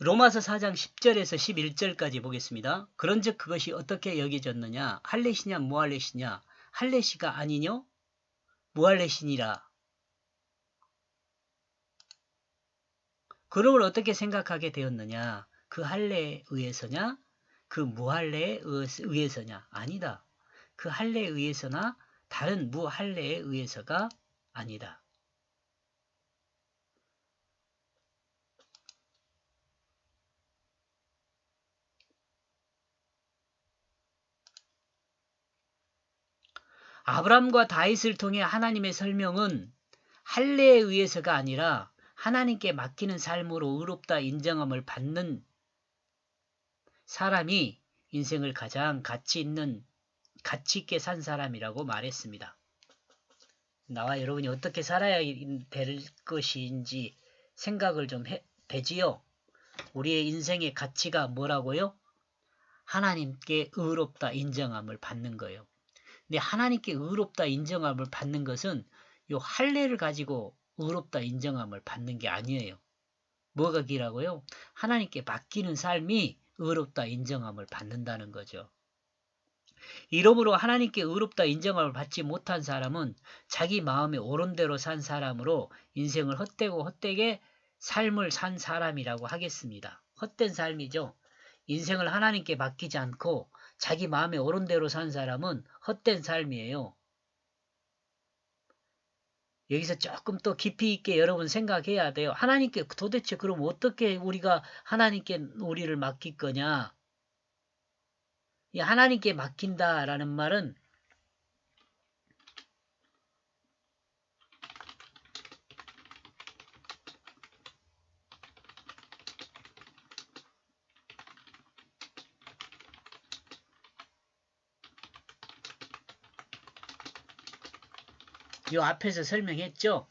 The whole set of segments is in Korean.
로마서 4장 10절에서 11절까지 보겠습니다. 그런즉 그것이 어떻게 여겨졌느냐? 할례시냐 무할례시냐? 할례시가 아니뇨? 무할례시니라. 그러므로 어떻게 생각하게 되었느냐? 그 할례에 의해서냐? 그 무할례에 의해서냐? 아니다. 그 할례에 의해서나 다른 무할례에 의해서가 아니다. 아브람과 다윗을 통해 하나님의 설명은 할례에 의해서가 아니라 하나님께 맡기는 삶으로 의롭다 인정함을 받는 사람이 인생을 가장 가치 있게 산 사람이라고 말했습니다. 나와 여러분이 어떻게 살아야 될 것인지 생각을 좀 되지요. 우리의 인생의 가치가 뭐라고요? 하나님께 의롭다 인정함을 받는 거예요. 근데 하나님께 의롭다 인정함을 받는 것은 요 할례를 가지고 의롭다 인정함을 받는 게 아니에요. 뭐가 기라고요? 하나님께 맡기는 삶이 의롭다 인정함을 받는다는 거죠. 이러므로 하나님께 의롭다 인정함을 받지 못한 사람은 자기 마음에 옳은 대로 산 사람으로 인생을 헛되게 삶을 산 사람이라고 하겠습니다. 헛된 삶이죠. 인생을 하나님께 맡기지 않고 자기 마음에 옳은 대로 산 사람은 헛된 삶이에요. 여기서 조금 또 깊이 있게 여러분 생각해야 돼요. 하나님께 도대체 그럼 어떻게 우리가 하나님께 우리를 맡길 거냐? 이 하나님께 맡긴다라는 말은 이 앞에서 설명했죠.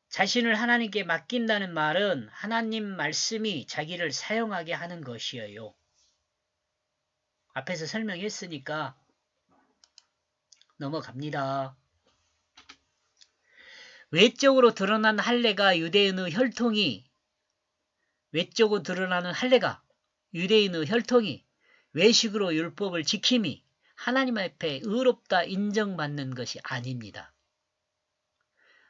자신을 하나님께 맡긴다는 말은 하나님 말씀이 자기를 사용하게 하는 것이에요. 앞에서 설명했으니까 넘어갑니다. 외적으로 드러난 할례가 유대인의 혈통이 외적으로 드러나는 할례가 유대인의 혈통이 외식으로 율법을 지킴이 하나님 앞에 의롭다 인정받는 것이 아닙니다.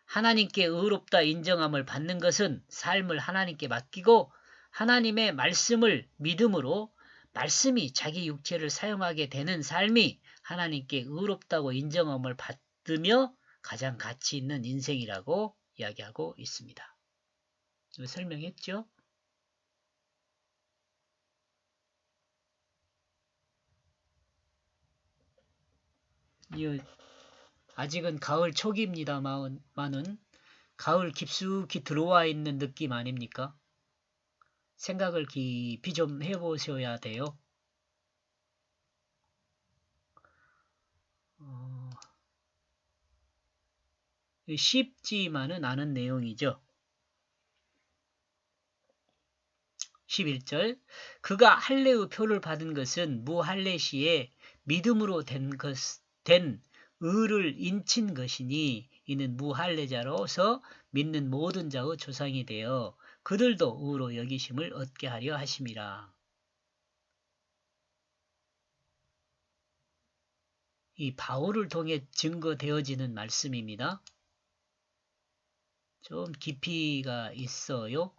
하나님께 의롭다 인정함을 받는 것은 삶을 하나님께 맡기고 하나님의 말씀을 믿음으로 말씀이 자기 육체를 사용하게 되는 삶이 하나님께 의롭다고 인정함을 받으며 가장 가치 있는 인생이라고 이야기하고 있습니다. 설명했죠? 아직은 가을 초기입니다만은 가을 깊숙이 들어와 있는 느낌 아닙니까? 생각을 깊이 좀 해보셔야 돼요. 쉽지만은 않은 내용이죠. 11절 그가 할례의 표를 받은 것은 무할례 시에 믿음으로 된 의를 인친 것이니 이는 무할례자로서 믿는 모든 자의 조상이 되어 그들도 의로 여기심을 얻게 하려 하심이라. 이 바울을 통해 증거되어지는 말씀입니다. 좀 깊이가 있어요.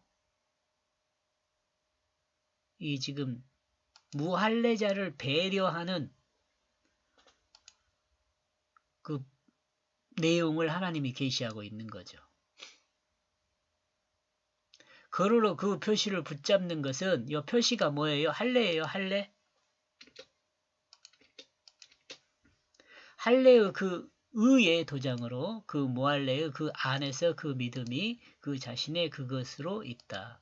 이 지금 무할례자를 배려하는 그 내용을 하나님이 계시하고 있는 거죠. 거루로 그 표시를 붙잡는 것은 이 표시가 뭐예요? 할례예요, 할례? 할례의 그 의의 도장으로 그 무할례의 그 안에서 그 믿음이 그 자신의 그것으로 있다.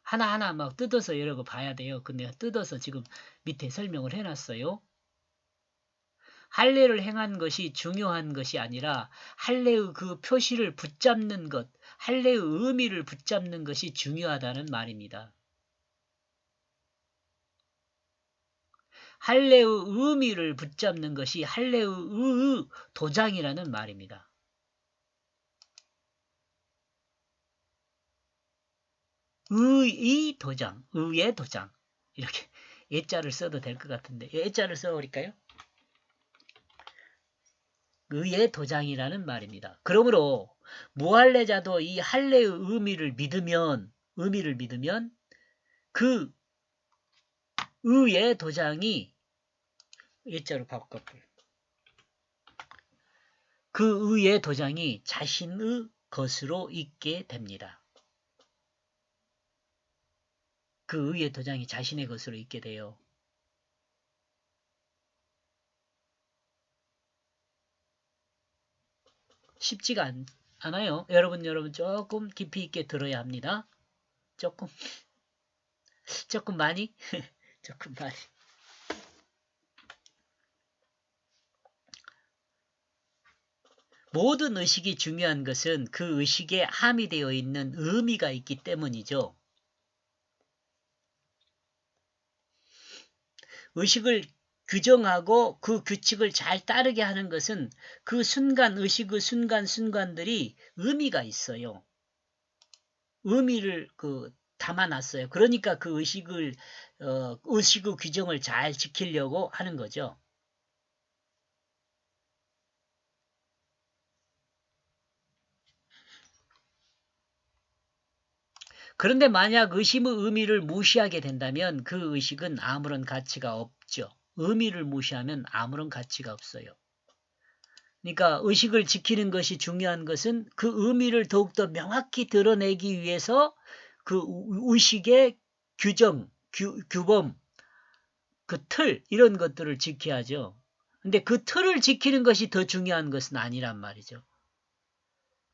하나하나 막 뜯어서 여러 거 봐야 돼요. 근데 뜯어서 지금 밑에 설명을 해놨어요. 할례를 행한 것이 중요한 것이 아니라 할례의 그 표시를 붙잡는 것, 할례의 의미를 붙잡는 것이 중요하다는 말입니다. 할례의 의미를 붙잡는 것이 할례의 도장이라는 말입니다. 의의 도장, 의의 도장. 이렇게 예자를 써도 될 것 같은데 예자를 써버릴까요? 의의 도장이라는 말입니다. 그러므로 무할례자도 이 할례의 의미를 믿으면 그 의의 도장이 예자로 바꿔볼게요. 그 의의 도장이 자신의 것으로 있게 됩니다. 그 의의 도장이 자신의 것으로 있게 돼요. 쉽지가 않아요. 여러분 조금 깊이 있게 들어야 합니다. 조금 많이 조금 많이. 모든 의식이 중요한 것은 그 의식에 함의되어 있는 의미가 있기 때문이죠. 의식을 규정하고 그 규칙을 잘 따르게 하는 것은 그 순간 의식의 순간들이 의미가 있어요. 의미를 담아놨어요. 그러니까 그 의식의 규정을 잘 지키려고 하는 거죠. 그런데 만약 의심의 의미를 무시하게 된다면 그 의식은 아무런 가치가 없죠. 의미를 무시하면 아무런 가치가 없어요. 그러니까 의식을 지키는 것이 중요한 것은 그 의미를 더욱더 명확히 드러내기 위해서 그 의식의 규정, 규범, 그 틀, 이런 것들을 지켜야죠. 근데 그 틀을 지키는 것이 더 중요한 것은 아니란 말이죠.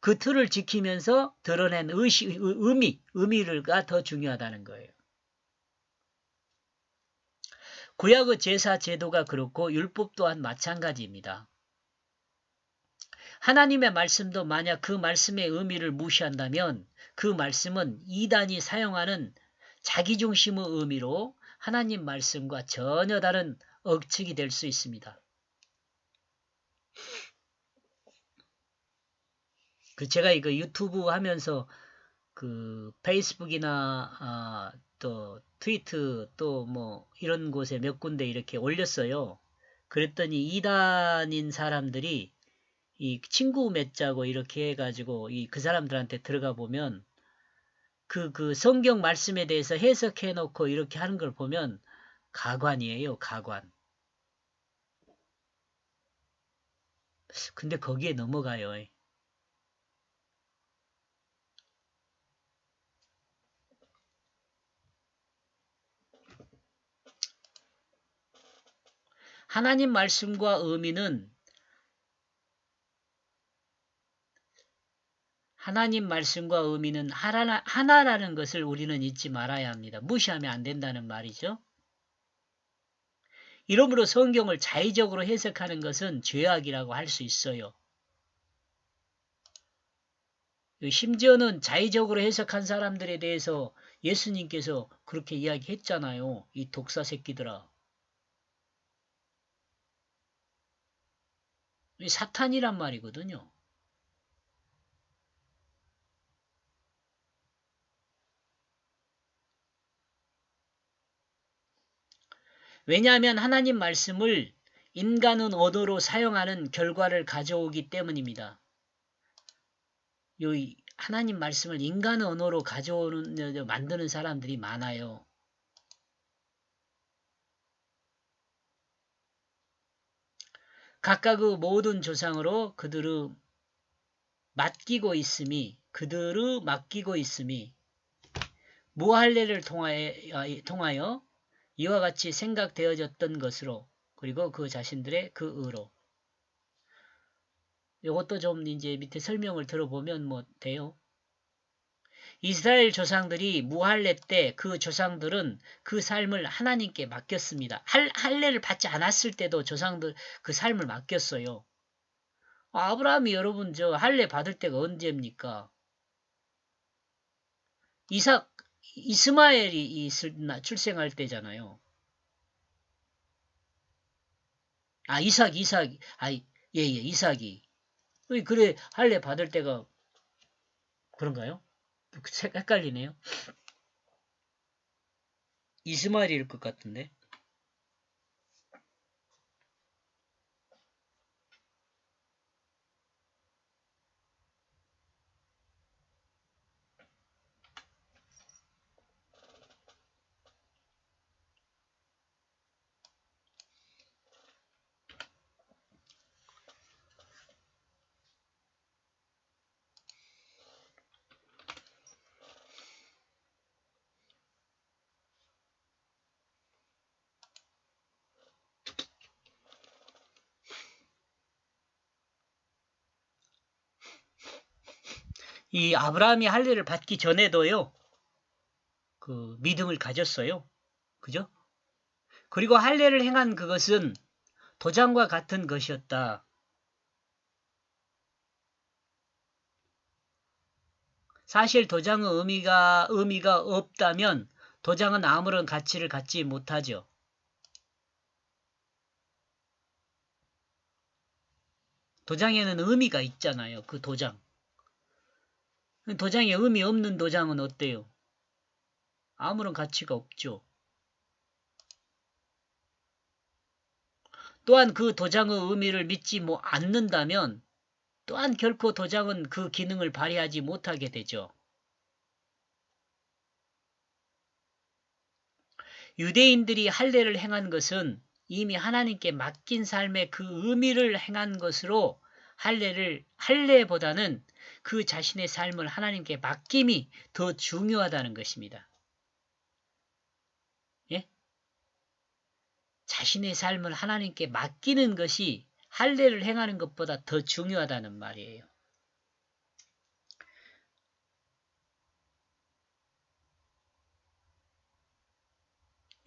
그 틀을 지키면서 드러낸 의미가 더 중요하다는 거예요. 구약의 제사 제도가 그렇고 율법 또한 마찬가지입니다. 하나님의 말씀도 만약 그 말씀의 의미를 무시한다면 그 말씀은 이단이 사용하는 자기중심의 의미로 하나님 말씀과 전혀 다른 억측이 될 수 있습니다. 제가 이거 유튜브 하면서 페이스북이나 또 트위터 또 뭐 이런 곳에 몇 군데 이렇게 올렸어요. 그랬더니 이단인 사람들이 이 친구 맺자고 이렇게 해가지고 그 사람들한테 들어가 보면 그 성경 말씀에 대해서 해석해 놓고 이렇게 하는 걸 보면 가관이에요, 가관. 근데 거기에 넘어가요. 하나님 말씀과 의미는 하나라는 것을 우리는 잊지 말아야 합니다. 무시하면 안 된다는 말이죠. 이러므로 성경을 자의적으로 해석하는 것은 죄악이라고 할 수 있어요. 심지어는 자의적으로 해석한 사람들에 대해서 예수님께서 그렇게 이야기했잖아요. 이 독사 새끼들아. 사탄이란 말이거든요. 왜냐하면 하나님 말씀을 인간은 언어로 사용하는 결과를 가져오기 때문입니다. 하나님 말씀을 인간의 언어로 만드는 사람들이 많아요. 각각의 모든 조상으로 그들의 맡기고 있음이 무할례를 통하여 이와 같이 생각되어졌던 것으로 그리고 그 자신들의 그 의로 이것도 좀 이제 밑에 설명을 들어보면 뭐 돼요. 이스라엘 조상들이 무할례 때 그 조상들은 그 삶을 하나님께 맡겼습니다. 할례를 받지 않았을 때도 조상들 그 삶을 맡겼어요. 아브라함이 여러분 할례 받을 때가 언제입니까? 이스마엘이 출생할 때잖아요. 이삭이. 그래 할례 받을 때가 그런가요? 헷갈리네요. 이스마엘일 것 같은데. 이 아브라함이 할례를 받기 전에도요. 그 믿음을 가졌어요. 그죠? 그리고 할례를 행한 그것은 도장과 같은 것이었다. 사실 도장의 의미가 없다면 도장은 아무런 가치를 갖지 못하죠. 도장에는 의미가 있잖아요. 그 도장. 도장에 의미 없는 도장은 어때요? 아무런 가치가 없죠. 또한 그 도장의 의미를 믿지 않는다면 또한 결코 도장은 그 기능을 발휘하지 못하게 되죠. 유대인들이 할례를 행한 것은 이미 하나님께 맡긴 삶의 그 의미를 행한 것으로 할례보다는 그 자신의 삶을 하나님께 맡김이 더 중요하다는 것입니다. 예? 자신의 삶을 하나님께 맡기는 것이 할례를 행하는 것보다 더 중요하다는 말이에요.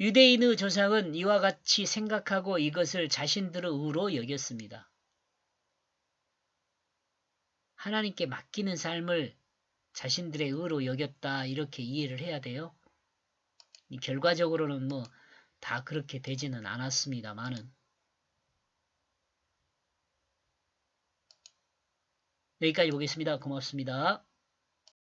유대인의 조상은 이와 같이 생각하고 이것을 자신들의 의로 여겼습니다. 하나님께 맡기는 삶을 자신들의 의로 여겼다 이렇게 이해를 해야 돼요. 결과적으로는 다 그렇게 되지는 않았습니다만은 여기까지 보겠습니다. 고맙습니다.